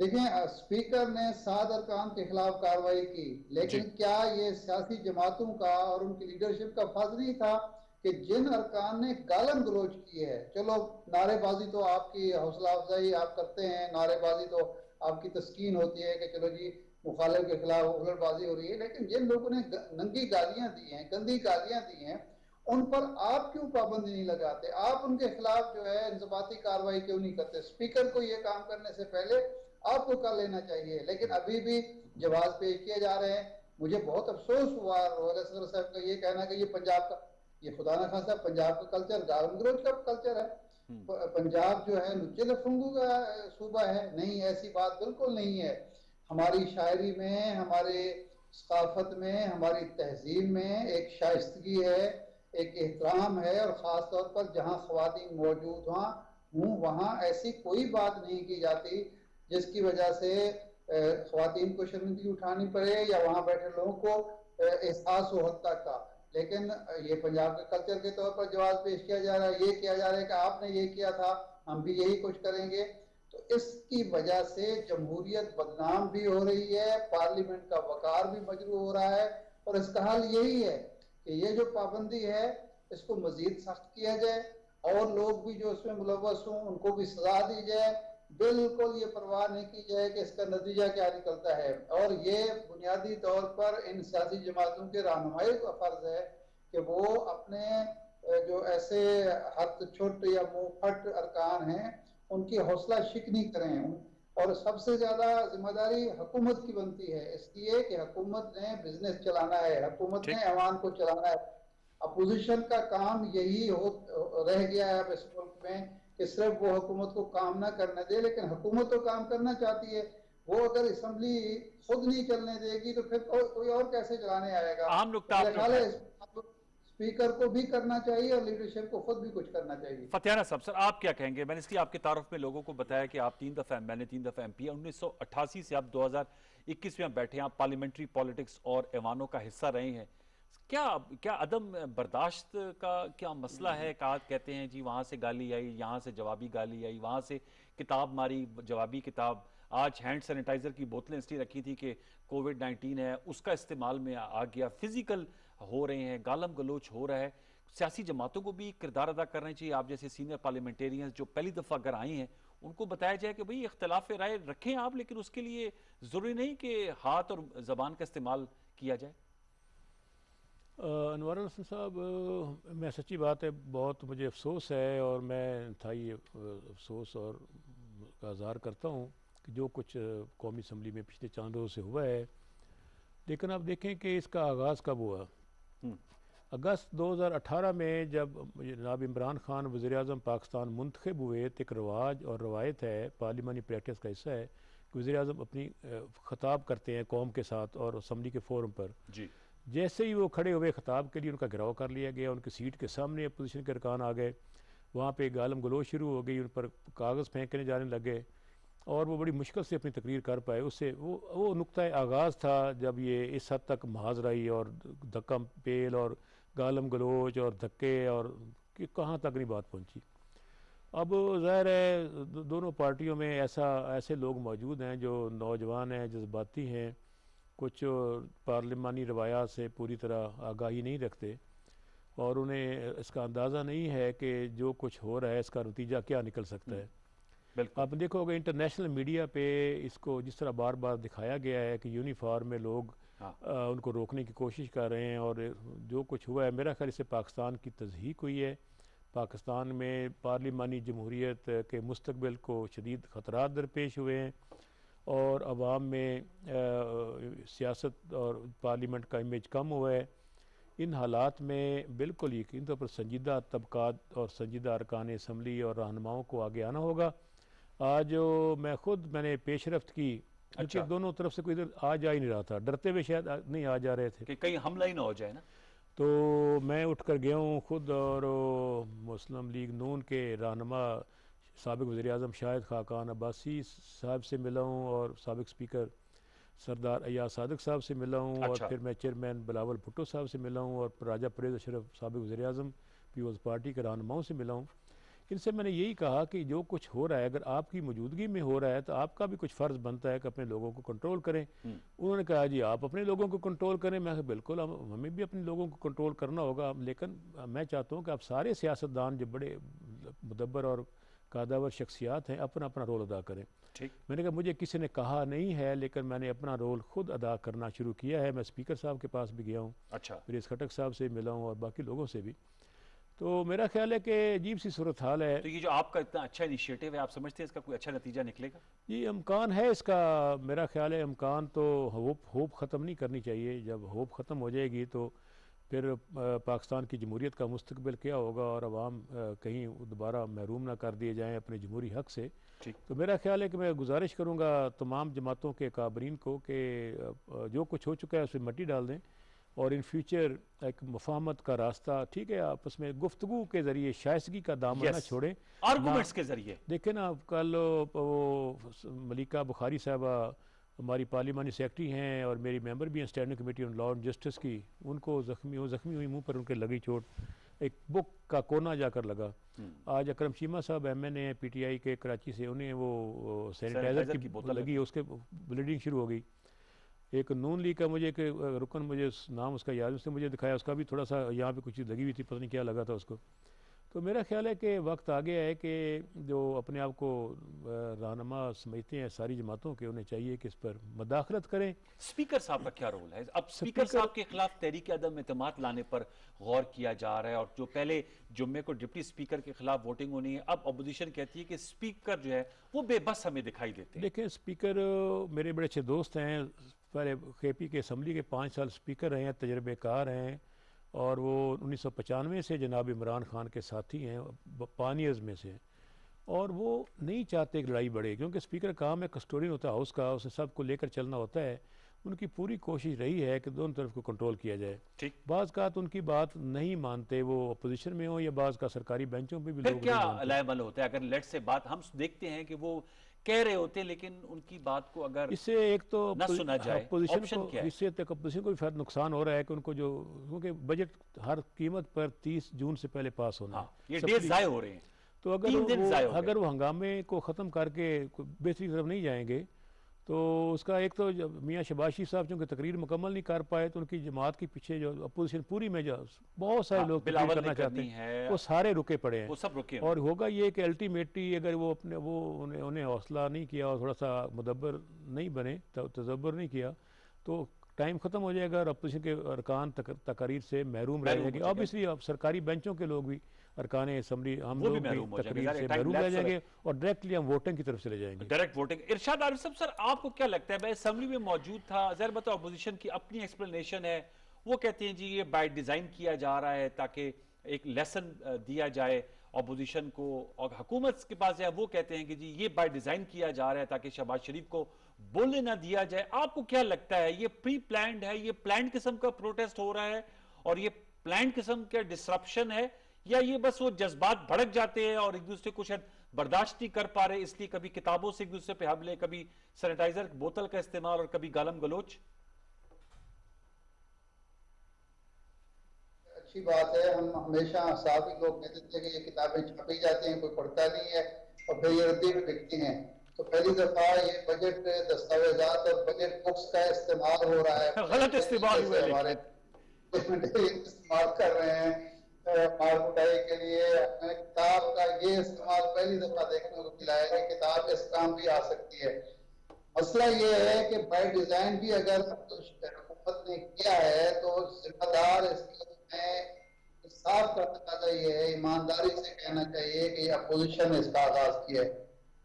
دیکھیں اسپیکر نے 7 ارکان کے خلاف کارروائی کی، جی لیکن کیا یہ سیاسی جماعتوں کا اور ان کی لیڈرشپ کا فرض نہیں تھا کہ جن ارکان نے گالم گلوچ کی ہے، چلو نعرے بازی تو آپ کی حوصلہ افزائی آپ کرتے ہیں، نعرے بازی تو آپ کی تسکین ہوتی ہے کہ چلو جی مخالف کے خلاف ہلڑ بازی ہو رہی ہے، لیکن جن لوگوں نے ننگی گالیاں دی ہیں، گندی گالیاں دی ہیں، ان پر آپ کیوں پابندی نہیں لگاتے؟ آپ ان کے خلاف جو ہے انضباطی کارروائی کیوں نہیں کرتے؟ اسپیکر کو یہ کام کرنے سے پہلے آپ کو کر لینا چاہیے، لیکن ابھی بھی جواز پیش کیے جا رہے ہیں۔ مجھے بہت افسوس ہوا روحل اصغر صاحب کا یہ کہنا کہ یہ پنجاب کا، یہ خدا نہ خواستہ پنجاب کا کلچر گالم گلوچ کا کلچر ہے، پنجاب جو ہے لچے لفنگو کا صوبہ ہے۔ نہیں، ایسی بات بالکل نہیں ہے۔ ہماری شاعری میں، ہمارے ثقافت میں، ہماری تہذیب میں ایک شائستگی ہے، ایک احترام ہے، اور خاص طور پر جہاں خواتین موجود ہوں وہاں ایسی کوئی بات نہیں کی جاتی جس کی وجہ سے خواتین کو شرمندگی اٹھانی پڑے یا وہاں بیٹھے لوگوں کو احساس ہو حد تک کا۔ لیکن یہ پنجاب کے کلچر کے طور پر جواز پیش کیا جا رہا ہے، یہ کیا جا رہا ہے کہ آپ نے یہ کیا تھا، ہم بھی یہی کچھ کریں گے۔ تو اس کی وجہ سے جمہوریت بدنام بھی ہو رہی ہے، پارلیمنٹ کا وقار بھی مجروح ہو رہا ہے، اور اس کا حل یہی ہے کہ یہ جو پابندی ہے اس کو مزید سخت کیا جائے، اور لوگ بھی جو اس میں ملوث ہوں ان کو بھی سزا دی جائے، بالکل یہ پرواہ نہیں کی جائے کہ اس کا نتیجہ کیا نکلتا ہے۔ اور یہ بنیادی طور پر ان سیاسی جماعتوں کے رہنمائی کا فرض ہے کہ وہ اپنے جو ایسے ہتھ چھٹ یا منہ پھٹ ارکان ہیں ان کی حوصلہ شکنی کریں، اور سب سے زیادہ ذمہ داری حکومت کی بنتی ہے، اس لیے کہ حکومت نے بزنس چلانا ہے، حکومت ٹھیک نے عوام کو چلانا ہے۔ اپوزیشن کا کام یہی رہ گیا ہے اب اس ملک میں کہ صرف وہ حکومت کو کام نہ کرنے دے، لیکن حکومت تو کام کرنا چاہتی ہے۔ وہ اگر اسمبلی خود نہیں چلنے دے گی تو پھر کوئی اور کیسے چلانے آئے گا؟ اہم تو نقطہ میرا آپ نے خیال ہے اٹھایا۔ اسپیکر کو بھی کرنا چاہیے اور لیڈرشپ کو خود بھی کچھ کرنا چاہیے۔ فتیانہ صاحب، سر آپ کیا کہیں گے؟ میں نے اس لیے آپ کے تعارف میں لوگوں کو بتایا کہ آپ 3 دفعہ، میں نے 3 دفعہ ایم پی ہے، 1988 سے آپ 2021 میں بیٹھے ہیں، آپ پارلیمنٹری پالیٹکس اور ایوانوں کا حصہ رہے ہیں۔ کیا عدم برداشت کا کیا مسئلہ ہے؟ کہتے ہیں جی وہاں سے گالی آئی، یہاں سے جوابی گالی آئی، وہاں سے کتاب ماری، جوابی کتاب، آج ہینڈ سینیٹائزر کی بوتلیں اس لیے رکھی تھی کہ کووڈ-19 ہے، اس کا استعمال میں آ گیا، فزیکل ہو رہے ہیں، گالم گلوچ ہو رہا ہے۔ سیاسی جماعتوں کو بھی کردار ادا کرنا چاہیے، آپ جیسے سینئر پارلیمنٹیرینز جو پہلی دفعہ اگر آئی ہیں ان کو بتایا جائے کہ بھئی اختلاف رائے رکھیں آپ، لیکن اس کے لیے ضروری نہیں کہ ہاتھ اور زبان کا استعمال کیا جائے۔ انوار الحسن صاحب، میں سچی بات ہے بہت مجھے افسوس ہے، اور میں انتہائی افسوس اور کا اظہار کرتا ہوں کہ جو کچھ قومی اسمبلی میں پچھلے چند روز سے ہوا ہے۔ لیکن آپ دیکھیں کہ اس کا آغاز کب ہوا۔ اگست 2018 میں جب جناب عمران خان وزیر اعظم پاکستان منتخب ہوئے، تو ایک رواج اور روایت ہے، پارلیمانی پریکٹس کا حصہ ہے کہ وزیر اعظم اپنی خطاب کرتے ہیں قوم کے ساتھ اور اسمبلی کے فورم پر۔ جی جیسے ہی وہ کھڑے ہوئے خطاب کے لیے، ان کا گھراؤ کر لیا گیا، ان کی سیٹ کے سامنے اپوزیشن کے ارکان آ گئے، وہاں پہ گالم گلوچ شروع ہو گئی، ان پر کاغذ پھینکنے جانے لگے، اور وہ بڑی مشکل سے اپنی تقریر کر پائے۔ اس سے وہ نقطۂ آغاز تھا جب یہ اس حد تک محاذ رہی اور دھکا پیل اور گالم گلوچ اور دھکے، اور کہ کہاں تک نہیں بات پہنچی۔ اب ظاہر ہے دونوں پارٹیوں میں ایسے لوگ موجود ہیں جو نوجوان ہیں، جذباتی ہیں، کچھ پارلیمانی روایات سے پوری طرح آگاہی نہیں رکھتے، اور انہیں اس کا اندازہ نہیں ہے کہ جو کچھ ہو رہا ہے اس کا نتیجہ کیا نکل سکتا ہے۔ بالکل آپ دیکھو گے انٹرنیشنل میڈیا پہ اس کو جس طرح بار بار دکھایا گیا ہے کہ یونیفارم میں لوگ ان کو روکنے کی کوشش کر رہے ہیں، اور جو کچھ ہوا ہے میرا خیال سے پاکستان کی تضحیک ہوئی ہے۔ پاکستان میں پارلیمانی جمہوریت کے مستقبل کو شدید خطرات درپیش ہوئے ہیں، اور عوام میں سیاست اور پارلیمنٹ کا امیج کم ہوا ہے۔ ان حالات میں بالکل یقین طور پر سنجیدہ طبقات اور سنجیدہ ارکان اسمبلی اور رہنماؤں کو آگے آنا ہوگا۔ آج میں نے پیش رفت کی، کیونکہ دونوں طرف سے کوئی ادھر آ جا ہی نہیں رہا تھا، ڈرتے ہوئے شاید نہیں آ جا رہے تھے کہ کہیں حملہ ہی نہ ہو جائے نا۔ تو میں اٹھ کر گیا ہوں خود، اور مسلم لیگ نون کے رہنما سابق وزیر اعظم شاہد خاقان عباسی صاحب سے ملا ہوں، اور سابق اسپیکر سردار ایاز صادق صاحب سے ملا ہوں، اور پھر میں چیئرمین بلاول بھٹو صاحب سے ملا ہوں، اور راجہ پرویز اشرف سابق وزیر اعظم پیپلز پارٹی کے رہنماؤں سے ملا ہوں۔ ان سے میں نے یہی کہا کہ جو کچھ ہو رہا ہے اگر آپ کی موجودگی میں ہو رہا ہے تو آپ کا بھی کچھ فرض بنتا ہے کہ اپنے لوگوں کو کنٹرول کریں. انہوں نے کہا جی آپ اپنے لوگوں کو کنٹرول کریں. میں کہا بالکل ہمیں بھی اپنے لوگوں کو کنٹرول کرنا ہوگا, لیکن میں چاہتا ہوں کہ آپ سارے سیاستدان جو بڑے مدبر اور قادور شخصیات ہیں اپنا اپنا رول ادا کریں. میں نے کہا مجھے کسی نے کہا نہیں ہے لیکن میں نے اپنا رول خود ادا کرنا شروع کیا ہے. میں اسپیکر صاحب کے پاس بھی گیا ہوں, پریس خٹک صاحب سے ملا ہوں اور باقی لوگوں سے بھی. تو میرا خیال ہے کہ عجیب سی صورتحال ہے. تو یہ جو آپ کا اتنا اچھا انیشیٹو ہے, آپ سمجھتے ہیں اس کا کوئی اچھا نتیجہ نکلے گا؟ جی امکان ہے اس کا. میرا خیال ہے امکان تو ہوپ ختم نہیں کرنی چاہیے. جب ہوپ ختم ہو جائے گی تو پھر پاکستان کی جمہوریت کا مستقبل کیا ہوگا اور عوام کہیں دوبارہ محروم نہ کر دیے جائیں اپنے جمہوری حق سے. تو میرا خیال ہے کہ میں گزارش کروں گا تمام جماعتوں کے کابرین کو کہ جو کچھ ہو چکا ہے اس پہ مٹی ڈال دیں اور ان فیوچر ایک مفاہمت کا راستہ, ٹھیک ہے, آپس میں گفتگو کے ذریعے شائستگی کا دامن نہ چھوڑیں, آرگومنٹس کے ذریعے. دیکھیں نا کل وہ ملیکہ بخاری صاحبہ ہماری پارلیمانی سیکرٹری ہیں اور میری ممبر بھی ہیں standing committee on law and justice کی, ان کو زخمی ہوئی, منہ پر ان کے لگی چوٹ, ایک بک کا کونا جا کر لگا. آج اکرم چیمہ صاحب M N A P T I کے کراچی سے, انہیں وہ سینیٹائزر کی بوتل لگی, اس کے بلیڈنگ شروع ہو گئی. ایک نون لیگ کا مجھے ایک رکن, مجھے نام اس کا یاد, اس نے مجھے دکھایا, اس کا بھی تھوڑا سا یہاں پہ کچھ چیز لگی ہوئی تھی, پتہ نہیں کیا لگا تھا اس کو. تو میرا خیال ہے کہ وقت آ گیا ہے کہ جو اپنے آپ کو رہنما سمجھتے ہیں ساری جماعتوں کے, انہیں چاہیے کہ اس پر مداخلت کریں. اسپیکر صاحب کا کیا رول ہے؟ اب اسپیکر صاحب کے خلاف تحریک عدم اعتماد لانے پر غور کیا جا رہا ہے, اور جو پہلے جمعے کو ڈپٹی اسپیکر کے خلاف ووٹنگ ہونی ہے, اب اپوزیشن کہتی ہے کہ اسپیکر جو ہے وہ بے بس ہمیں دکھائی دیتے ہیں. دیکھیں اسپیکر میرے بڑے اچھے دوست ہیں, پہلے کے پی کے اسمبلی کے 5 سال اسپیکر رہے ہیں, تجربے کار ہیں, اور وہ 1995 سے جناب عمران خان کے ساتھی ہیں, پانیئرز میں سے, اور وہ نہیں چاہتے کہ لڑائی بڑھے, کیونکہ اسپیکر کام ہے کسٹورین ہوتا ہے ہاؤس کا, اسے سب کو لے کر چلنا ہوتا ہے. ان کی پوری کوشش رہی ہے کہ دونوں طرف کو کنٹرول کیا جائے. بعض کا ان کی بات نہیں مانتے, وہ اپوزیشن میں ہوں یا بعض کا سرکاری بینچوں پہ بھی لوگ. پھر کیا علیہ عمل ہوتا ہے اگر لیٹ سے بات ہم دیکھتے ہیں کہ وہ کہہ رہے ہوتے ہیں لیکن ان کی بات کو اگر اس سے ایک تو نہ سنا جائے, اپوزیشن کو, اس سے اپوزیشن کو بھی فائدہ نقصان ہو رہا ہے کہ ان کو جو, کیونکہ بجٹ ہر قیمت پر 30 جون سے پہلے پاس ہونا ہے, یہ ڈیز ضائع ہو رہے ہیں. تو اگر وہ ہنگامے کو ختم کر کے بہتری طرف نہیں جائیں گے تو اس کا ایک تو میاں شہباز شریف صاحب چونکہ تقریر مکمل نہیں کر پائے تو ان کی جماعت کے پیچھے جو اپوزیشن پوری میں جو بہت سارے لوگ تقریر کرنا چاہتے ہیں وہ سارے رکے پڑے ہیں, وہ سب رکے. اور ہوگا یہ کہ الٹیمیٹلی اگر وہ اپنے انہیں حوصلہ نہیں کیا اور تھوڑا سا مدبر نہیں بنے, تدبر نہیں کیا, تو ٹائم ختم ہو جائے گا اور اپوزیشن کے ارکان تقاریر سے محروم رہ جائیں گے. اب اس لیے اب سرکاری بینچوں کے لوگ بھی, ارکان اسمبلی, ہم لوگ بھی تقریر سے محروم رہ جائیں گے اور ڈائریکٹلی ہم ووٹنگ کی طرف چلے جائیں گے. Direct voting. ارشاد عارف صاحب سر, آپ کو کیا لگتا ہے, میں اسمبلی میں موجود تھا, ظاہر بات ہے اپوزیشن کی اپنی ایکسپلینیشن ہے, وہ کہتے ہیں جی یہ بائی ڈیزائن کیا جا رہا ہے تاکہ ایک لیسن دیا جائے اپوزیشن کو, اور حکومت کے پاس ہے وہ کہتے ہیں کہ جی یہ بائی ڈیزائن کیا جا رہا ہے تاکہ شہباز شریف کو بولنے نہ دیا جائے. آپ کو کیا لگتا ہے, یہ پری پلانڈ ہے, یہ پلانڈ قسم کا پروٹیسٹ ہو رہا ہے اور یہ پلانڈ قسم کا ڈسرپشن ہے, یا یہ بس وہ جذبات بھڑک جاتے ہیں اور ایک دوسرے کو شاید برداشت نہیں کر پا رہے اس لیے کبھی کتابوں سے ایک دوسرے پہ حملے, کبھی سینیٹائزر بوتل کا استعمال اور کبھی گالم گلوچ؟ اچھی بات ہے, ہم ہمیشہ صحافی لوگ کہتے تھے کہ یہ کتابیں چھپی جاتی ہیں, کوئی پڑھتا نہیں ہے اور پھر یہ ردی میں بکتی ہیں. تو پہلی دفعہ یہ بجٹ دستاویزات اور بجٹ بکس کا استعمال ہو رہا ہے, غلط استعمال ہوا ہے, ہمارے استعمال کر رہے ہیں مار مٹائی کے لیے. ہمیں کتاب کا یہ استعمال پہلی دفعہ دیکھنے کو ملا ہے کہ کتاب اس کام بھی آ سکتی ہے. مسئلہ یہ ہے کہ بائی ڈیزائن بھی اگر حکومت نے کیا ہے تو ذمہ دار اس میں صاف کرنا چاہیے, ایمانداری سے کہنا چاہیے کہ یہ اپوزیشن نے اس کا آغاز کیا ہے.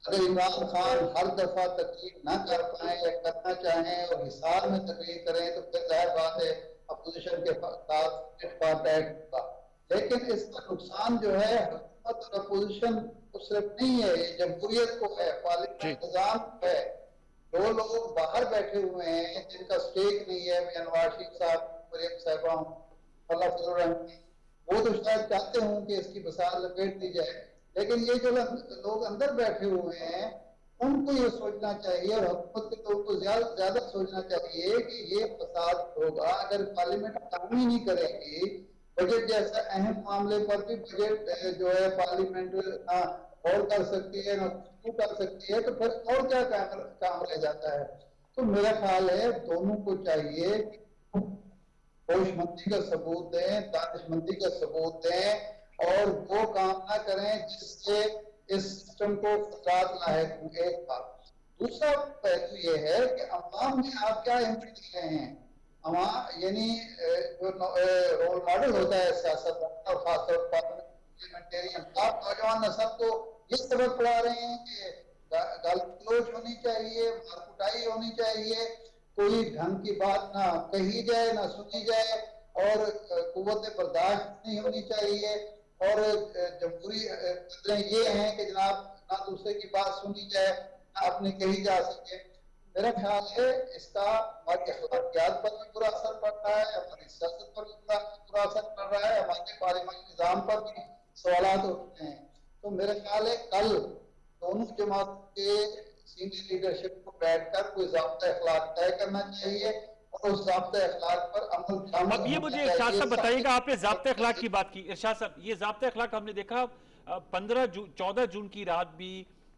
اگر عمران خان ہر دفعہ تقریر نہ کر پائیں یا کرنا چاہیں اور حصار میں تقریر کریں تو پھر ظاہر بات ہے اپوزیشن کے ساتھ ہوگا. لیکن اس کا نقصان جو ہے حکومت اور اپوزیشن کو صرف نہیں ہے, یہ جمہوریت کو ہے, پارلیمنٹ نظام کو ہے. جو لوگ باہر بیٹھے ہوئے ہیں جن کا سٹیک نہیں ہے, میں نواز شریف صاحب, مریم صاحبہ, اللہ فضل الرحمن, وہ تو شاید چاہتے ہوں کہ اس کی بسار لپیٹ دی جائے, لیکن یہ جو لوگ اندر بیٹھے ہوئے ہیں ان کو یہ سوچنا چاہیے اور حکومت کے لوگوں کو زیادہ سوچنا چاہیے کہ یہ فساد ہوگا اگر پارلیمنٹ کام ہی نہیں کرے گی بجٹ جیسا اہم معاملے پر بھی بجٹ جو ہے پارلیمنٹ نہ غور کر سکتی ہے نہ گفتگو کر سکتی ہے، تو پھر اور کیا کام رہ جاتا ہے؟ تو میرا خیال ہے دونوں کو چاہیے کہ ہوش مندی کا ثبوت دیں، دانش مندی کا ثبوت دیں، اور وہ کام نہ کریں جس سے اس سسٹم کو خطرات لاحق ہوں۔ ایک بات، دوسرا پہلو یہ ہے کہ عوام میں آپ کیا امید دے رہے ہیں؟ عوام یعنی جو رول ماڈل ہوتا ہے سیاست اور خاص طور پر پارلیمنٹیرین، آپ نوجوان نسل کو یہ سبق پڑھا رہے ہیں کہ گال گلوچ ہونی چاہیے، مار کٹائی ہونی چاہیے، کوئی ڈھنگ کی بات نہ کہی جائے نہ سنی جائے، اور قوت برداشت نہیں ہونی چاہیے، اور جمہوری قدریں یہ ہیں کہ جناب نہ دوسرے کی بات سنی جائے نہ اپنی کہی جا سکے۔ میرا خیال ہے اس کا ہماری اخلاقیات پر بھی برا اثر پڑ رہا ہے، ہماری سیاست پر بھی برا اثر پڑ رہا ہے، ہمارے پارلیمانی نظام پر بھی سوالات اٹھتے ہیں۔ تو میرا خیال ہے کل دونوں جماعتوں کے سینئر لیڈرشپ کو بیٹھ کر کوئی ضابطۂ اخلاق طے کرنا چاہیے، اور اس ضابطۂ اخلاق پر عمل درآمد اب یہ ہونا مجھے ارشاد چاہیے۔ صاحب بتائیے گا، آپ نے ضابطۂ اخلاق کی بات کی، ارشاد صاحب یہ ضابطۂ اخلاق ہم نے دیکھا 14 جون کی رات بھی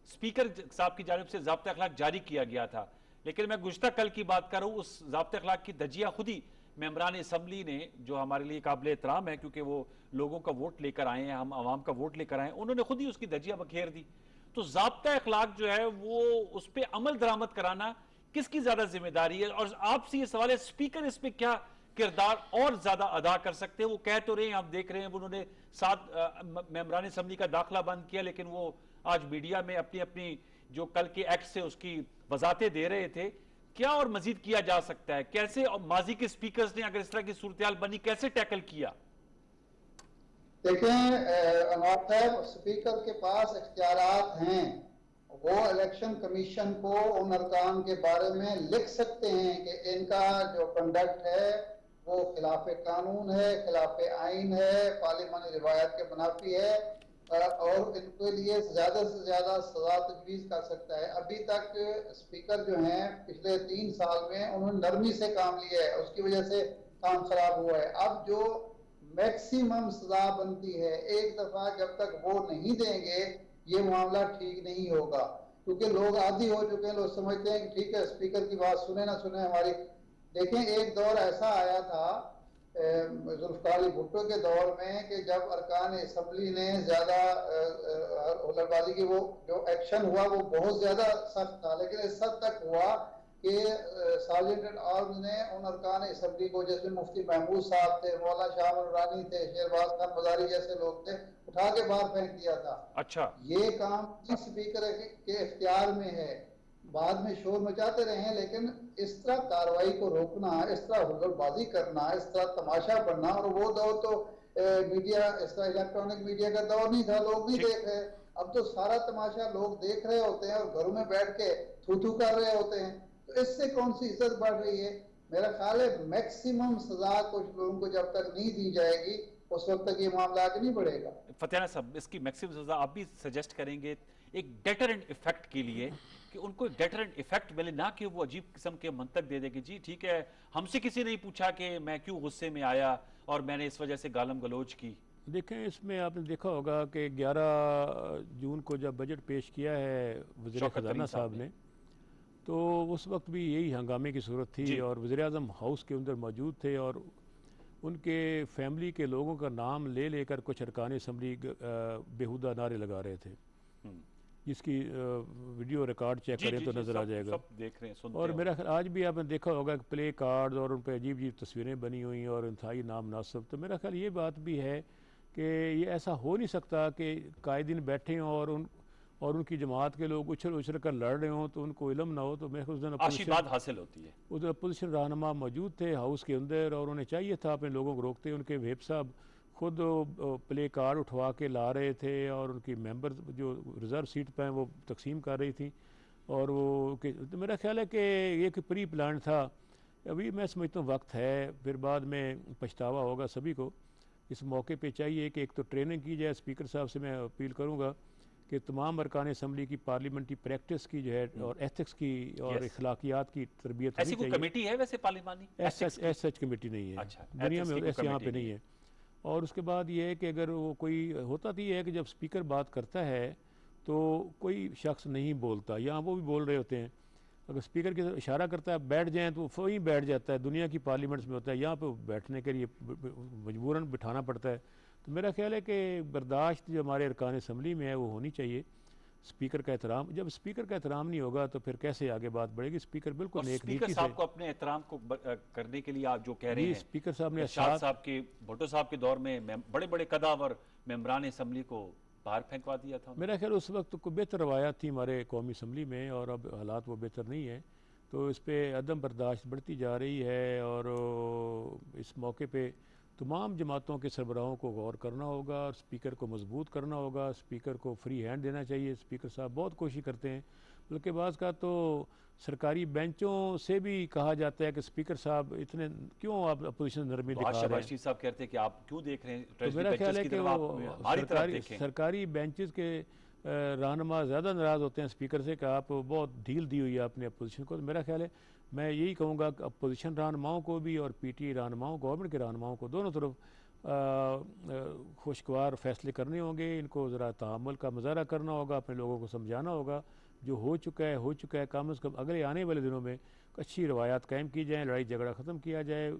اسپیکر صاحب کی جانب سے ضابطۂ اخلاق جاری کیا گیا تھا، لیکن میں گزشتہ کل کی بات کروں، اس ضابطۂ اخلاق کی دھجیاں خود ہی ممبران اسمبلی نے، جو ہمارے لیے قابل احترام ہے کیونکہ وہ لوگوں کا ووٹ لے کر آئے ہیں، ہم عوام کا ووٹ لے کر آئے ہیں، انہوں نے خود ہی اس کی دھجیاں بکھیر دی۔ تو ضابطۂ اخلاق جو ہے وہ اس پہ عمل درآمد کرانا کس کی زیادہ ذمہ داری ہے؟ اور آپ سے یہ سوال ہے اسپیکر اس پہ کیا کردار اور زیادہ ادا کر سکتے ہیں؟ وہ کہہ تو رہے ہیں، آپ دیکھ رہے ہیں انہوں نے 7 ممبران اسمبلی کا داخلہ بند کیا، لیکن وہ آج میڈیا میں اپنی اپنی جو کل کے ایکٹ سے اس کی وضاحتیں دے رہے تھے۔ کیا اور مزید کیا جا سکتا ہے؟ کیسے ماضی کے اسپیکرز نے اگر اس طرح کی صورتحال بنی کیسے ٹیکل کیا؟ دیکھیں انوار صاحب، اسپیکر کے پاس اختیارات ہیں، وہ الیکشن کمیشن کو ان ارکان کے بارے میں لکھ سکتے ہیں کہ ان کا جو کنڈکٹ ہے وہ خلاف قانون ہے، خلاف آئین ہے، پارلیمانی روایت کے منافی ہے، اور ان کے لیے زیادہ سے زیادہ سزا تجویز کر سکتا ہے۔ ابھی تک اسپیکر جو ہیں پچھلے 3 سال میں انہوں نے نرمی سے کام لیا ہے، اس کی وجہ سے کام خراب ہوا ہے۔ اب جو میکسیمم سزا بنتی ہے، ایک دفعہ جب تک وہ نہیں دیں گے یہ معاملہ ٹھیک نہیں ہوگا، کیونکہ لوگ عادی ہو چکے ہیں، لوگ سمجھتے ہیں کہ ٹھیک ہے اسپیکر کی بات سنیں نہ سنیں ہماری۔ دیکھیں ایک دور ایسا آیا تھا ذوالفقار علی بھٹو کے دور میں کہ جب ارکان اسمبلی نے زیادہ ہلر بازی کی، وہ جو ایکشن ہوا وہ بہت زیادہ سخت تھا، لیکن اس حد تک ہوا کہ سارجنٹ ایٹ آرمز نے ان ارکان اسمبلی کو، جس میں مفتی محمود صاحب تھے، مولانا شاہ نورانی تھے، شہرباز خان مزاری جیسے لوگ تھے، اٹھا کے باہر پھینک دیا تھا۔ اچھا، یہ کام اسپیکر کے اختیار میں ہے، بعد میں شور مچاتے رہے ہیں، لیکن اس طرح کاروائی کو روکنا، اس طرح ہلڑ بازی کرنا، اس طرح تماشا بننا، اور وہ دور تو میڈیا اس طرح الیکٹرانک میڈیا کا دور نہیں تھا، لوگ نہیں دیکھ رہے، اب تو سارا تماشا لوگ دیکھ رہے ہوتے ہیں اور گھروں میں بیٹھ کے تھو تھو کر رہے ہوتے ہیں، تو اس سے کون سی عزت بڑھ رہی ہے؟ میرا خیال ہے میکسیمم سزا کچھ لوگوں کو جب تک نہیں دی جائے گی اس وقت تک یہ معاملہ آگے نہیں بڑھے گا۔ فتح صاحب اس کی میکسیمم سزا آپ بھی سجیسٹ کریں گے ایک ڈیٹرنٹ ایفیکٹ کے لیے، کہ ان کو ایک ڈیٹرنٹ ایفیکٹ ملے، نہ کہ وہ عجیب قسم کے منطق دے دے کہ جی ٹھیک ہے ہم سے کسی نہیں پوچھا کہ میں کیوں غصے میں آیا اور میں نے اس وجہ سے گالم گلوچ کی۔ دیکھیں اس میں آپ نے دیکھا ہوگا کہ 11 جون کو جب بجٹ پیش کیا ہے وزیر شوکت خزانہ طرین صاحب نے، تو اس وقت بھی یہی ہنگامے کی صورت تھی، جی اور وزیر اعظم ہاؤس کے اندر موجود تھے، اور ان کے فیملی کے لوگوں کا نام لے لے کر کچھ ارکان اسمبلی بیہودہ نعرے لگا رہے تھے، جس کی ویڈیو ریکارڈ چیک جی کریں جی تو جی نظر آ جائے گا۔ سب دیکھ رہے ہیں، سنتے اور ہو۔ میرا خیال آج بھی آپ نے دیکھا ہوگا کہ پلے کارڈز اور ان پہ عجیب عجیب تصویریں بنی ہوئی ہیں اور انتہائی نامناسب، تو میرا خیال یہ بات بھی ہے کہ یہ ایسا ہو نہیں سکتا کہ قائدین بیٹھے ہوں اور ان کی جماعت کے لوگ اچھل اچھل کر لڑ رہے ہوں تو ان کو علم نہ ہو۔ تو میرے خیال آشیباد حاصل ہوتی ہے۔ ادھر اپوزیشن رہنما موجود تھے ہاؤس کے اندر، اور انہیں چاہیے تھا اپنے لوگوں کو روکتے، ان کے ویب صاحب خود پلے کارڈ اٹھوا کے لا رہے تھے، اور ان کی ممبر جو ریزرو سیٹ پہ ہیں وہ تقسیم کر رہی تھیں، اور وہ تو میرا خیال ہے کہ یہ کہ پری پلان تھا۔ ابھی میں سمجھتا ہوں وقت ہے، پھر بعد میں پچھتاوا ہوگا سبھی کو۔ اس موقع پہ چاہیے کہ ایک تو ٹریننگ کی جائے، اسپیکر صاحب سے میں اپیل کروں گا کہ تمام ارکان اسمبلی کی پارلیمنٹری پریکٹس کی جو ہے اور ایتھکس کی اور اخلاقیات کی تربیت ایسی ہونی کوئی چاہیے۔ کمیٹی ہے ویسے پارلیمانی؟ ایس سچ کمیٹی نہیں ہے اچھا، دنیا میں، ethics کی ایسے کوئی یہاں پہ کمیٹی نہیں ہے۔ اور اس کے بعد یہ ہے کہ اگر وہ کوئی ہوتا تو یہ ہے کہ جب اسپیکر بات کرتا ہے تو کوئی شخص نہیں بولتا، یا وہ بھی بول رہے ہوتے ہیں، اگر اسپیکر کی طرف اشارہ کرتا ہے بیٹھ جائیں تو وہ وہیں بیٹھ جاتا ہے. دنیا کی پارلیمنٹس میں ہوتا ہے، یہاں پہ بیٹھنے کے لیے مجبوراً بٹھانا پڑتا ہے. تو میرا خیال ہے کہ برداشت جو ہمارے ارکان اسمبلی میں ہے وہ ہونی چاہیے، اسپیکر کا احترام. جب اسپیکر کا احترام نہیں ہوگا تو پھر کیسے آگے بات بڑھے گی؟ اسپیکر اور بالکل نیک اسپیکر نیتی سے. صاحب کو اپنے احترام کو کرنے کے لیے آپ جو کہہ رہے جی ہیں، اسپیکر صاحب نے ارشاد ساتھ صاحب کے بھٹو صاحب کے دور میں بڑے بڑے قداور ممبران اسمبلی کو باہر پھینکوا دیا تھا. میرا خیال اس وقت کوئی بہتر روایات تھی ہمارے قومی اسمبلی میں، اور اب حالات وہ بہتر نہیں ہیں، تو اس پہ عدم برداشت بڑھتی جا رہی ہے. اور اس موقع پہ تمام جماعتوں کے سربراہوں کو غور کرنا ہوگا اور اسپیکر کو مضبوط کرنا ہوگا. اسپیکر کو فری ہینڈ دینا چاہیے. اسپیکر صاحب بہت کوشش کرتے ہیں، بلکہ بعض کا تو سرکاری بینچوں سے بھی کہا جاتا ہے کہ اسپیکر صاحب اتنے کیوں آپ اپوزیشن نرمی تو آج دکھا رہے شہباز ہیں. شریف صاحب کہتے ہیں کہ آپ کیوں دیکھ رہے ہیں تو ٹریجری میرا خیال بینچز ہے کی کہ طرف، آپ وہ ہماری طرف دیکھیں. سرکاری بینچز کے رہنما زیادہ ناراض ہوتے ہیں اسپیکر سے کہ آپ بہت ڈھیل دی ہوئی ہے اپنے اپوزیشن کو. تو میرا خیال ہے میں یہی کہوں گا کہ اپوزیشن رہنماؤں کو بھی اور پی ٹی رہنماؤں، گورنمنٹ کے رہنماؤں کو، دونوں طرف خوشگوار فیصلے کرنے ہوں گے. ان کو ذرا تحمل کا مظاہرہ کرنا ہوگا، اپنے لوگوں کو سمجھانا ہوگا. جو ہو چکا ہے کم از کم اگلے آنے والے دنوں میں اچھی روایات قائم کی جائیں، لڑائی جھگڑا ختم کیا جائے،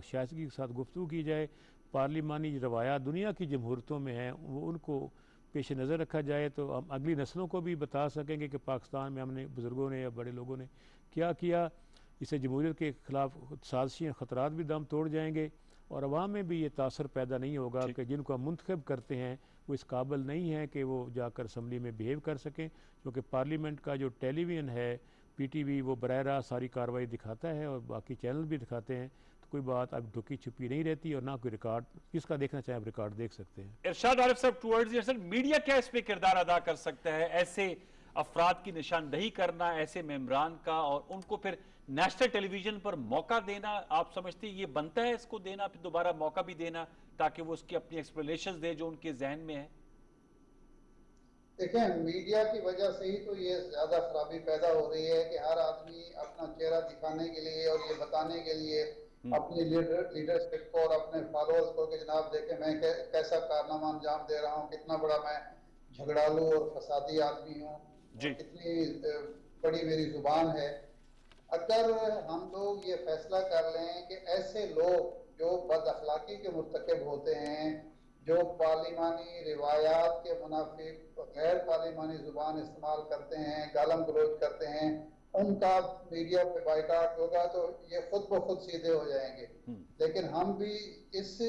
شائستگی کے ساتھ گفتگو کی جائے. پارلیمانی روایات دنیا کی جمہوریتوں میں ہیں وہ ان کو پیش نظر رکھا جائے، تو ہم اگلی نسلوں کو بھی بتا سکیں گے کہ پاکستان میں ہم نے بزرگوں نے یا بڑے لوگوں نے کیا کیا. اس سے جمہوریت کے خلاف سازشی خطرات بھی دم توڑ جائیں گے، اور عوام میں بھی یہ تاثر پیدا نہیں ہوگا کہ جن کو ہم منتخب کرتے ہیں وہ اس قابل نہیں ہیں کہ وہ جا کر اسمبلی میں بیہیو کر سکیں. کیونکہ پارلیمنٹ کا جو ٹیلی ویژن ہے پی ٹی وی، وہ براہ راست ساری کارروائی دکھاتا ہے، اور باقی چینل بھی دکھاتے ہیں. تو کوئی بات اب ڈھکی چھپی نہیں رہتی، اور نہ کوئی ریکارڈ، جس کا دیکھنا چاہیں آپ ریکارڈ دیکھ سکتے ہیں. ارشاد عارف صاحب ٹورڈز یور سیلف، میڈیا کیا اس پہ کردار ادا کر سکتا ہے؟ ایسے افراد کی نشاندہی کرنا ایسے ممبران کا، اور ان کو پھر نیشنل ٹیلی ویژن پر موقع دینا، آپ سمجھتے ہیں یہ بنتا ہے اس کو دینا، پھر دوبارہ موقع بھی دینا تاکہ وہ اس کی اپنی ایکسپلینیشنز دے جو ان کے ذہن میں ہے؟ دیکھیں، میڈیا کی وجہ سے ہی تو یہ زیادہ خرابی پیدا ہو رہی ہے کہ ہر آدمی اپنا چہرہ دکھانے کے لیے اور یہ بتانے کے لیے اپنی لیڈرشپ کو اور اپنے فالوورز کو کہ جناب دیکھیں میں کیسا کارنامہ انجام دے رہا ہوں، کتنا بڑا میں جھگڑالو اور فسادی آدمی ہوں، اور جی کتنی بڑی میری زبان ہے. اگر ہم لوگ یہ فیصلہ کر لیں کہ ایسے لوگ جو بد اخلاقی کے مرتکب ہوتے ہیں، جو پارلیمانی روایات کے منافق غیر پارلیمانی زبان استعمال کرتے ہیں، گالم گلوچ کرتے ہیں، ان کا میڈیا پہ بائیکاٹ ہوگا تو یہ خود بخود سیدھے ہو جائیں گے. لیکن ہم بھی اس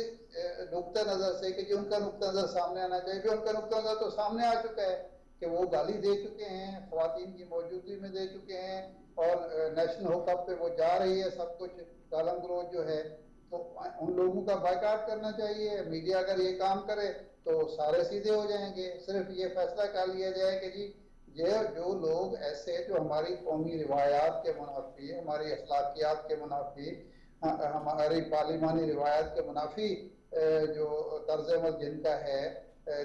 نقطہ نظر سے کہ جو ان کا نقطہ نظر سامنے آنا چاہیے، بھی ان کا نقطہ نظر تو سامنے آ چکا ہے کہ وہ گالی دے چکے ہیں، خواتین کی موجودگی میں دے چکے ہیں، اور نیشنل ہوک اپ پہ وہ جا رہی ہے، سب کچھ گالم گلوچ جو ہے. تو ان لوگوں کا بائیکاٹ کرنا چاہیے. میڈیا اگر یہ کام کرے تو سارے سیدھے ہو جائیں گے. صرف یہ فیصلہ کر لیا جائے کہ جی یہ جو لوگ ایسے جو ہماری قومی روایات کے منافی، ہماری اخلاقیات کے منافی، ہماری پارلیمانی روایات کے منافی جو طرز عمل جن کا ہے،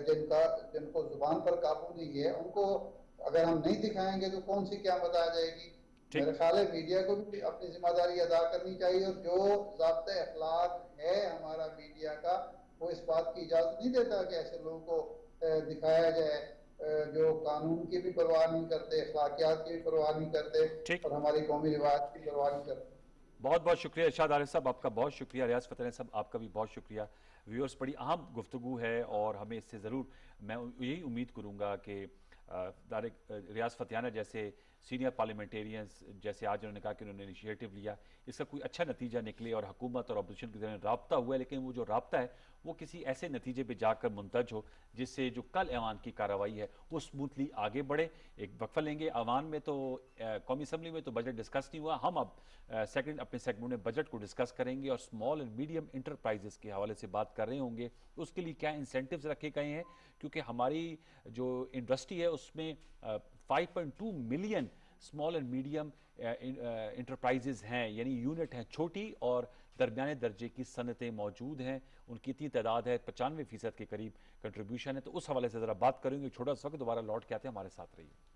جن کو زبان پر قابو نہیں ہے، ان کو اگر ہم نہیں دکھائیں گے تو کون سی قیامت آ جائے گی. میرے خیال ہے میڈیا کو بھی اپنی ذمہ داری ادا کرنی چاہیے، اور جو ضابطۂ اخلاق ہے ہمارا میڈیا کا وہ اس بات کی اجازت نہیں دیتا کہ ایسے لوگوں کو دکھایا جائے جو قانون کی بھی پرواہ نہیں کرتے، اخلاقیات کی بھی پرواہ نہیں کرتے، ٹھیک. اور ہماری قومی روایت کی پرواہ نہیں کرتے. بہت بہت شکریہ ارشاد عارف صاحب، آپ کا بہت شکریہ. ریاض فتح صاحب آپ کا بھی بہت شکریہ. ویورز، بڑی اہم گفتگو ہے اور ہمیں اس سے ضرور، میں یہی امید کروں گا کہ ریاض فتحانہ جیسے سینئر پارلیمنٹیرینز، جیسے آج انہوں نے کہا کہ انہوں نے انیشیٹو لیا، اس کا کوئی اچھا نتیجہ نکلے اور حکومت اور اپوزیشن کے درمیان رابطہ ہوا ہے، لیکن وہ جو رابطہ ہے وہ کسی ایسے نتیجے پہ جا کر منتج ہو جس سے جو کل ایوان کی کارروائی ہے وہ سموتھلی آگے بڑھے. ایک وقفہ لیں گے. ایوان میں تو قومی اسمبلی میں تو بجٹ ڈسکس نہیں ہوا. ہم اب اپنے سیگمنٹ میں بجٹ کو ڈسکس کریں گے اور اسمال اینڈ میڈیم انٹرپرائزز کے حوالے سے بات کر رہے ہوں گے. اس کے لیے کیا انسینٹیوز رکھے گئے ہیں، کیونکہ ہماری جو انڈسٹری ہے اس میں 5.2 million small and medium enterprises ہیں، یعنی یونٹ ہیں، چھوٹی اور درمیانے درجے کی صنعتیں موجود ہیں. ان کی اتنی تعداد ہے، 95% کے قریب کنٹریبیوشن ہے. تو اس حوالے سے ذرا بات کریں گے. چھوٹا سا وقت، دوبارہ لوٹ کے آتے ہیں، ہمارے ساتھ رہیے.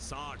60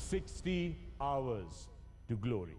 60 hours to glory.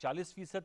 40%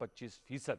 25%।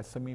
SME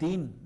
3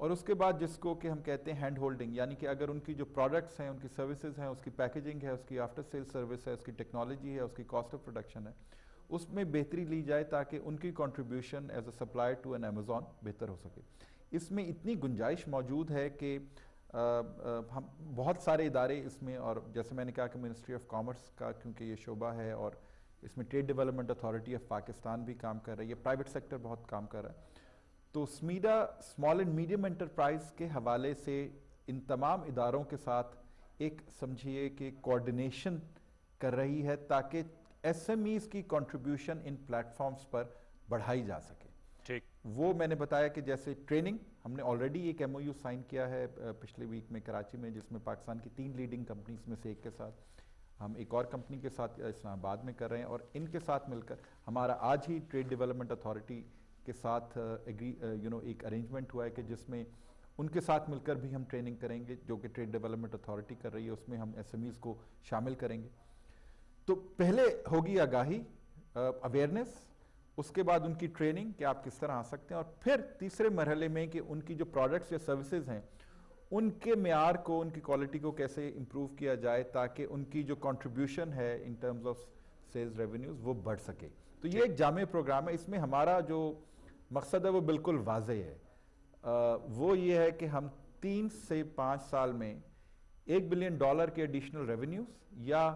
اور اس کے بعد جس کو کہ ہم کہتے ہیں ہینڈ ہولڈنگ، یعنی کہ اگر ان کی جو پروڈکٹس ہیں، ان کی سروسز ہیں، اس کی پیکیجنگ ہے، اس کی آفٹر سیل سروس ہے، اس کی ٹیکنالوجی ہے، اس کی کاسٹ آف پروڈکشن ہے، اس میں بہتری لی جائے تاکہ ان کی contribution as a supplier to an Amazon بہتر ہو سکے۔ اس میں اتنی گنجائش موجود ہے کہ ہم بہت سارے ادارے اس میں، اور جیسے میں نے کہا کہ منسٹری آف کامرس کا کیونکہ یہ شعبہ ہے، اور اس میں trade development authority of Pakistan بھی کام کر رہی ہے، پرائیویٹ سیکٹر بہت کام کر رہا ہے، تو سمیڈا اسمال اینڈ میڈیم انٹرپرائز کے حوالے سے ان تمام اداروں کے ساتھ ایک سمجھیے کہ کوارڈینیشن کر رہی ہے تاکہ ایس ایم ایز کی کنٹریبیوشن ان پلیٹ فارمز پر بڑھائی جا سکے۔ ٹھیک، وہ میں نے بتایا کہ جیسے ٹریننگ، ہم نے آلریڈی ایک ایم او یو سائن کیا ہے پچھلے ویک میں کراچی میں، جس میں پاکستان کی 3 لیڈنگ کمپنیز میں سے ایک کے ساتھ، ہم ایک اور کمپنی کے ساتھ اسلام آباد میں کر رہے ہیں، اور ان کے ساتھ مل کر ہمارا آج ہی ٹریڈ ڈیولپمنٹ اتھارٹی کے ساتھ ایک ارینجمنٹ ہوا ہے کہ جس میں ان کے ساتھ مل کر بھی ہم ٹریننگ کریں گے، جو کہ ٹریڈ ڈیولپمنٹ اتھارٹی کر رہی ہے، اس میں ہم ایس ایم ایز کو شامل کریں گے۔ تو پہلے ہوگی آگاہی، اویئرنیس، اس کے بعد ان کی ٹریننگ کہ آپ کس طرح آ سکتے ہیں، اور پھر تیسرے مرحلے میں کہ ان کی جو پروڈکٹس یا سروسز ہیں ان کے معیار کو، ان کی کوالٹی کو کیسے امپروو کیا جائے تاکہ ان کی جو کنٹریبیوشن ہے in terms of sales revenues وہ بڑھ سکے۔ تو یہ ایک جامع پروگرام ہے، اس میں ہمارا جو مقصد ہے وہ بالکل واضح ہے، وہ یہ ہے کہ ہم 3 سے 5 سال میں $1 بلین کے ایڈیشنل ریونیوز یا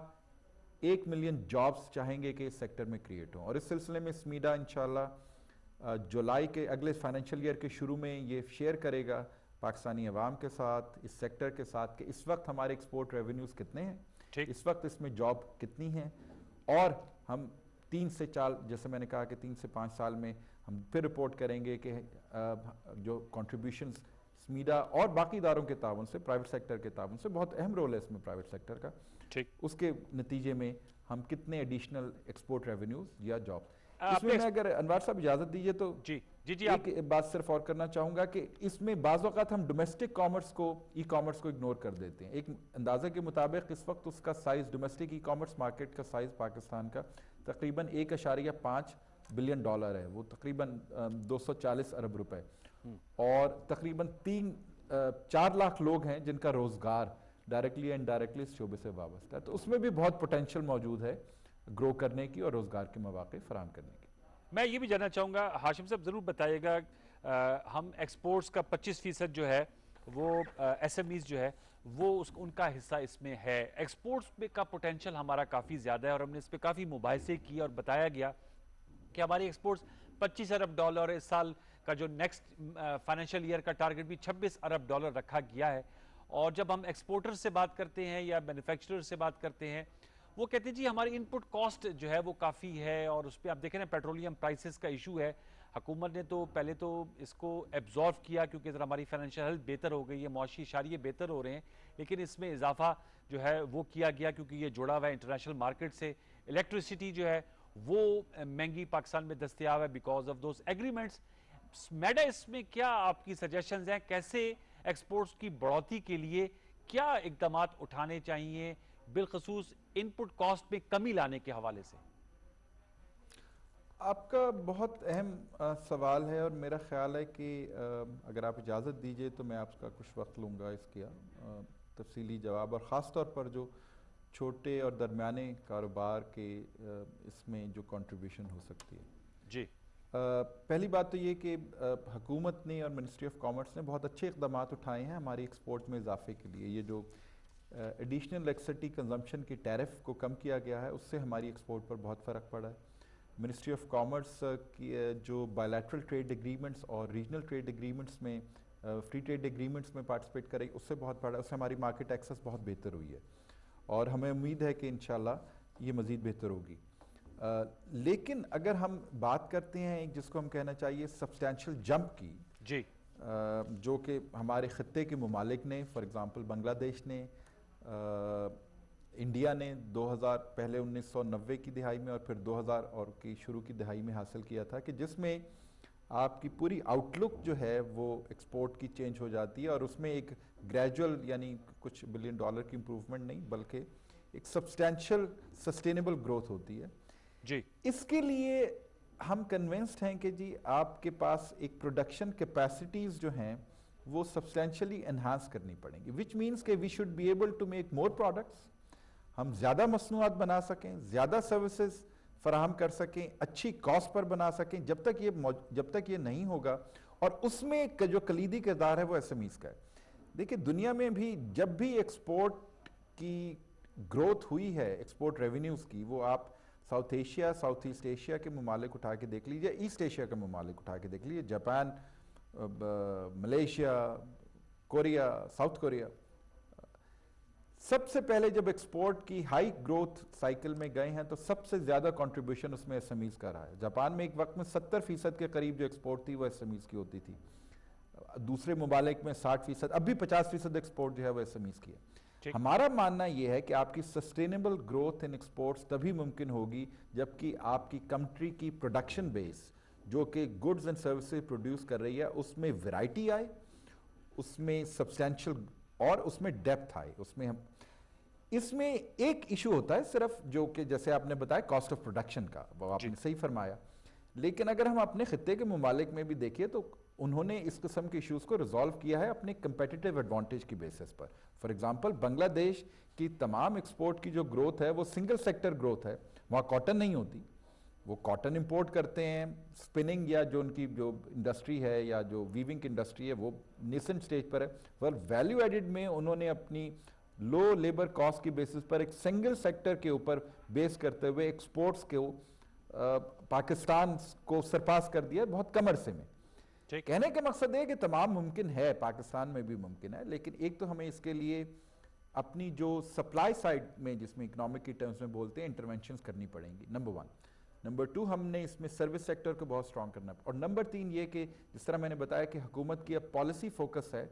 1 ملین جابز چاہیں گے کہ اس سیکٹر میں کریٹ ہوں، اور اس سلسلے میں سمیڈا انشاءاللہ جولائی کے اگلے فائنینشیل ایئر کے شروع میں یہ شیئر کرے گا پاکستانی عوام کے ساتھ، اس سیکٹر کے ساتھ، کہ اس وقت ہمارے ایکسپورٹ ریونیوز کتنے ہیں، اس وقت اس میں جاب کتنی ہیں، اور ہم 3 سے 4 جیسے میں نے کہا کہ 3 سے 5 سال میں ہم پھر رپورٹ کریں گے کہ جو کنٹریبیوشنز سمیڈا اور باقی اداروں کے تعاون سے، پرائیویٹ سیکٹر کے تعاون سے، بہت اہم رول ہے اس میں پرائیویٹ سیکٹر کا، اس کے نتیجے میں ہم کتنے ایڈیشنل ایکسپورٹ ریونیوز یا جاب۔ اس میں اگر انوار صاحب اجازت دیجئے تو ایک بات صرف اور کرنا چاہوں گا کہ اس میں بعض اوقات ہم ڈومیسٹک کامرس کو، ای کامرس کو اگنور کر دیتے ہیں۔ ایک اندازے کے مطابق اس وقت اس کا size, domestic e commerce market کا سائز پاکستان کا تقریباً $1.5 بلین ہے، وہ تقریباً 240 ارب روپے، اور تقریباً 4 لاکھ لوگ ہیں جن کا روزگار ڈائریکٹلی اینڈ انڈائریکٹلی اس شعبے سے وابستہ ہے، تو اس میں بھی بہت پوٹینشیل موجود ہے گرو کرنے کی اور روزگار کے مواقع فراہم کرنے کی۔ میں یہ بھی جاننا چاہوں گا، ہاشم صاحب ضرور بتائیے گا، ہم ایکسپورٹس کا 25% جو ہے وہ ایس ایم ایز جو ہے وہ ان کا حصہ اس میں ہے، ایکسپورٹس میں کا پوٹینشیل ہمارا کافی زیادہ ہے، اور ہم نے اس پہ کافی مباحثے کیے اور بتایا گیا کہ ہماری ایکسپورٹس $25 ارب، اس سال کا جو نیکسٹ فائنینشیل ایئر کا ٹارگٹ بھی $26 ارب رکھا گیا ہے، اور جب ہم ایکسپورٹر سے بات کرتے ہیں یا مینوفیکچرر سے بات کرتے ہیں، وہ کہتے ہیں جی ہماری ان پٹ کاسٹ جو ہے وہ کافی ہے، اور اس پہ آپ دیکھیں نا پیٹرولیم پرائسز کا ایشو ہے، حکومت نے تو پہلے تو اس کو ایبزارو کیا کیونکہ ذرا ہماری فائنینشیل ہیلتھ بہتر ہو گئی ہے، معاشی اشاریے بہتر ہو رہے ہیں، لیکن اس میں اضافہ جو ہے وہ کیا گیا کیونکہ یہ جڑا ہوا ہے انٹرنیشنل مارکیٹ سے، الیکٹریسٹی جو ہے وہ مہنگی پاکستان میں دستیاب ہے بیکاز آف دوز ایگریمنٹس۔ میڈا اس میں کیا آپ کی سجیشنز ہیں، کیسے ایکسپورٹس کی بڑھوتی کے لیے کیا اقدامات اٹھانے چاہیے، بالخصوص ان پٹ کاسٹ میں کمی لانے کے حوالے سے؟ آپ کا بہت اہم سوال ہے، اور میرا خیال ہے کہ اگر آپ اجازت دیجئے تو میں آپ کا کچھ وقت لوں گا اس کا تفصیلی جواب، اور خاص طور پر جو چھوٹے اور درمیانے کاروبار کے اس میں جو کنٹریبیوشن ہو سکتی ہے۔ جی، پہلی بات تو یہ کہ حکومت نے اور منسٹری آف کامرس نے بہت اچھے اقدامات اٹھائے ہیں ہماری ایکسپورٹ میں اضافے کے لیے۔ یہ جو ایڈیشنل الیکٹریسٹی کنزمپشن کی ٹیرف کو کم کیا گیا ہے، اس سے ہماری ایکسپورٹ پر بہت فرق پڑا ہے۔ منسٹری آف کامرس کی جو بائیلیٹرل ٹریڈ ایگریمنٹس اور ریجنل ٹریڈ ایگریمنٹس میں، فری ٹریڈ ایگریمنٹس میں پارٹیسپیٹ کرے، اس سے بہت بڑا، اس سے ہماری مارکیٹ ایکسس بہت بہتر ہوئی ہے، اور ہمیں امید ہے کہ انشاءاللہ یہ مزید بہتر ہوگی۔ لیکن اگر ہم بات کرتے ہیں جس کو ہم کہنا چاہیے سبسٹینشل جمپ کی، جی، جو کہ ہمارے خطے کے ممالک نے، فار ایگزامپل بنگلہ دیش نے، انڈیا نے 2000 پہلے 1990 کی دہائی میں اور پھر 2000 اور کی شروع کی دہائی میں حاصل کیا تھا، کہ جس میں آپ کی پوری آؤٹ لک جو ہے وہ ایکسپورٹ کی چینج ہو جاتی ہے، اور اس میں ایک گریجول یعنی کچھ $1 بلین کی امپروومنٹ نہیں بلکہ ایک سبسٹینشل سسٹینیبل گروتھ ہوتی ہے۔ جی، اس کے لیے ہم کنونسڈ ہیں کہ جی آپ کے پاس ایک پروڈکشن کیپیسٹیز جو ہیں وہ سبسٹینشلی انہانس کرنی پڑیں گی, وچ مینس کہ we should be able to make more products, ہم زیادہ مصنوعات بنا سکیں, زیادہ سروسز فراہم کر سکیں, اچھی کاسٹ پر بنا سکیں. جب تک یہ نہیں ہوگا, اور اس میں جو کلیدی کردار ہے وہ ایس ایم ایز کا ہے. دیکھیں دنیا میں بھی جب بھی ایکسپورٹ کی گروتھ ہوئی ہے, ایکسپورٹ ریونیوز کی, وہ آپ South Asia, South East Asia کے ممالک اٹھا کے دیکھ لیجئے, ایسٹ ایشیا کے ممالک اٹھا کے دیکھ لیجئے, Japan, Malaysia, Korea, South Korea, سب سے پہلے جب ایکسپورٹ کی ہائی گروتھ سائیکل میں گئے ہیں تو سب سے زیادہ کنٹریبیوشن اس میں ایس ایم ایز کا رہا ہے. جاپان میں ایک وقت میں 70% کے قریب جو ایکسپورٹ تھی وہ ایس ایم ایز کی ہوتی تھی, دوسرے ممالک میں 60%, اب بھی 50% ایکسپورٹ جو ہے وہ ایس ایم ایز کی ہے. ہمارا ماننا یہ ہے کہ آپ کی سسٹینیبل گروتھ ان ایکسپورٹس تبھی ممکن ہوگی جبکہ آپ کی کنٹری کی پروڈکشن بیس جو کہ گڈز اینڈ سروسز پروڈیوس کر رہی ہے اس میں ویرائٹی آئے, اس میں سبسٹینشل, اور اس میں ڈیپتھ آئے. اس میں ایک ایشو ہوتا ہے صرف جو کہ جیسے آپ نے بتایا کاسٹ آف پروڈکشن کا, وہ آپ نے صحیح فرمایا, لیکن اگر ہم اپنے خطے کے ممالک میں بھی دیکھیں تو انہوں نے اس قسم کے ایشوز کو ریزالو کیا ہے اپنے کمپیٹیٹیو ایڈوانٹیج کی بیسس پر. فار ایگزامپل بنگلہ دیش کی تمام ایکسپورٹ کی جو گروتھ ہے وہ سنگل سیکٹر گروتھ ہے, وہاں کاٹن نہیں ہوتی, وہ کاٹن امپورٹ کرتے ہیں, سپننگ یا جو ان کی جو انڈسٹری ہے یا جو ویونگ انڈسٹری ہے وہ نیسنٹ سٹیج پر ہے. ویلیو ایڈڈ میں انہوں نے اپنی لو لیبر کاسٹ کی بیسس پر ایک سنگل سیکٹر کے اوپر بیس کرتے ہوئے ایکسپورٹس کو پاکستان کو سرپاس کر دیا بہت کم عرصے میں. کہنے کا مقصد ہے کہ تمام ممکن ہے, پاکستان میں بھی ممکن ہے, لیکن ایک تو ہمیں اس کے لیے اپنی جو سپلائی سائڈ میں جس میں اکنامک کی ٹرمز میں بولتے ہیں انٹرونشنز کرنی پڑیں گی, نمبر 1. نمبر 2 ہم نے اس میں سروس سیکٹر کو بہت سٹرونگ کرنا ہے. اور نمبر 3 یہ کہ جس طرح میں نے بتایا کہ حکومت کی اب پالیسی فوکس ہے,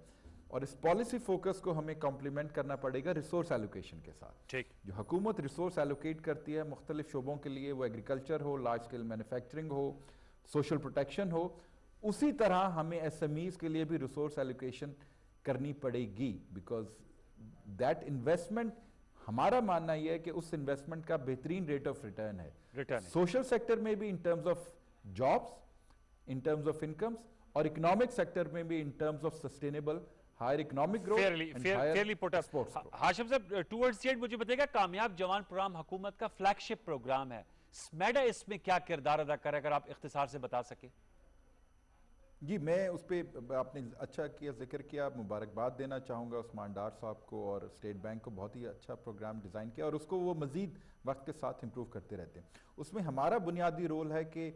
اور اس پالیسی فوکس کو ہمیں کمپلیمنٹ کرنا پڑے گا ریسورس ایلوکیشن کے ساتھ. جو حکومت ریسورس ایلوکیٹ کرتی ہے مختلف شعبوں کے لیے, وہ ایگریکلچر ہو, لارج اسکیل مینوفیکچرنگ ہو, سوشل پروٹیکشن ہو, اسی طرح ہمیں ایس ایم ایز کے لیے بھی ریسورس ایلوکیشن کرنی پڑے گی, بیکاز دیٹ انویسٹمنٹ, ہمارا ماننا یہ ہے کہ اس انویسٹمنٹ کا بہترین ریٹ آف ریٹرن ہے سوشل سیکٹر میں بھی in terms of jobs, in terms of incomes, اور اکنامک سیکٹر میں بھی in terms of sustainable higher economic growth. Hashim صاحب ٹورڈز ایٹ مجھے بتائے گا, کامیاب جوان پروگرام حکومت کا فلیگ شپ پروگرام ہے, سمیڈا اس میں کیا کردار ادا کرے, اگر آپ اختصار سے بتا سکیں. جی میں اس پہ آپ نے اچھا کیا, ذکر کیا, مبارکباد دینا چاہوں گا عثمان ڈار صاحب کو اور اسٹیٹ بینک کو, بہت ہی اچھا پروگرام ڈیزائن کیا اور اس کو وہ مزید وقت کے ساتھ امپروو کرتے رہتے ہیں. اس میں ہمارا بنیادی رول ہے کہ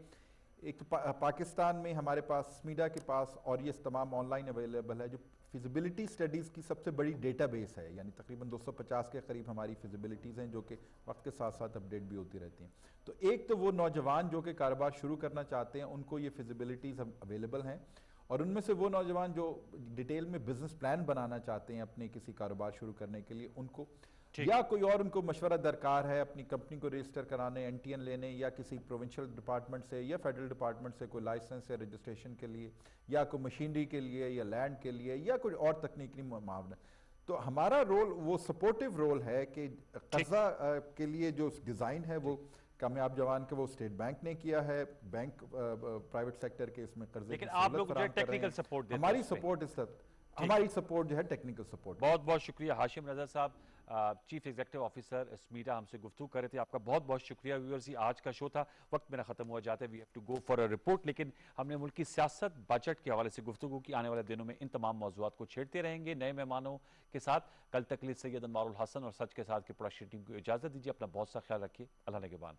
ایک پاکستان میں ہمارے پاس سمیڈا کے پاس, اور یہ تمام آن لائن اویلیبل ہے, جو فیزیبلٹی سٹڈیز کی سب سے بڑی ڈیٹا بیس ہے, یعنی تقریباً 250 کے قریب ہماری فیزیبلٹیز ہیں جو کہ وقت کے ساتھ ساتھ اپڈیٹ بھی ہوتی رہتی ہیں. تو ایک تو وہ نوجوان جو کہ کاروبار شروع کرنا چاہتے ہیں ان کو یہ فیزیبلٹیز اویلیبل ہیں, اور ان میں سے وہ نوجوان جو ڈیٹیل میں بزنس پلان بنانا چاہتے ہیں اپنے کسی کاروبار شروع کرنے کے لیے ان کو, یا کوئی اور ان کو مشورہ درکار ہے اپنی کمپنی کو رجسٹر کرانے, این ٹی این لینے, یا کسی پروونشل ڈپارٹمنٹ سے یا فیڈرل ڈپارٹمنٹ سے کوئی لائسنس یا رجسٹریشن کے لیے, یا کوئی مشینری کے لیے یا لینڈ کے لیے, یا کوئی اور تکنیکی معاونت. تو ہمارا رول وہ سپورٹیو رول ہے کہ قرضہ کے لیے جو ڈیزائن ہے وہ کامیاب جوان کے وہ اسٹیٹ بینک نے کیا ہے, بینک پرائیویٹ سیکٹر کے اس میں قرضے کی سہولت فراہم کر رہے ہیں. ہماری سپورٹ اس طرح, ہماری سپورٹ جو ہے ٹیکنیکل سپورٹ. بہت بہت شکریہ ہاشم رضا صاحب, چیف ایگزیکٹو آفیسر سمیڈا, ہم سے گفتگو کر رہے تھے. آپ کا بہت بہت شکریہ. ویورز آج کا شو تھا, وقت میرا ختم ہوا جاتا ہے, we have to go for a report, لیکن ہم نے ملک کی سیاست, بجٹ کے حوالے سے گفتگو کی. آنے والے دنوں میں ان تمام موضوعات کو چھیڑتے رہیں گے نئے مہمانوں کے ساتھ. کل تک کے لیے سید انوار الحسن اور سچ کے ساتھ کی پروڈکشن ٹیم کو اجازت دیجیے. اپنا بہت سا خیال رکھیے. اللہ نگہبان.